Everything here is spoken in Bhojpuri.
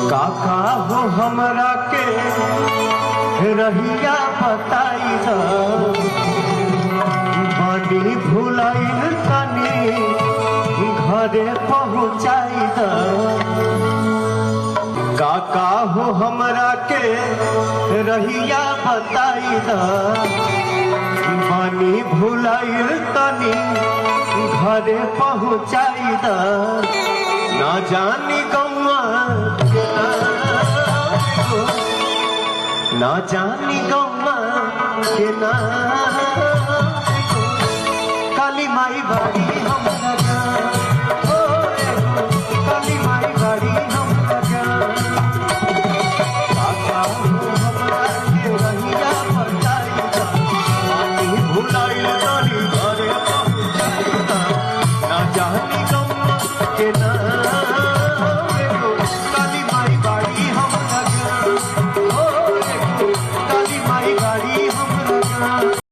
काका हो हमरा के रहिया बताई बड़ी भुलाइल तनी घरे पहुँचाई काका हो हमरा के रहिया बताई बड़ी भुलाइल तनी घरे पहुँचाई ना जानी गौआ ना जानी गौआ के ना काली माई बाड़ी हमरा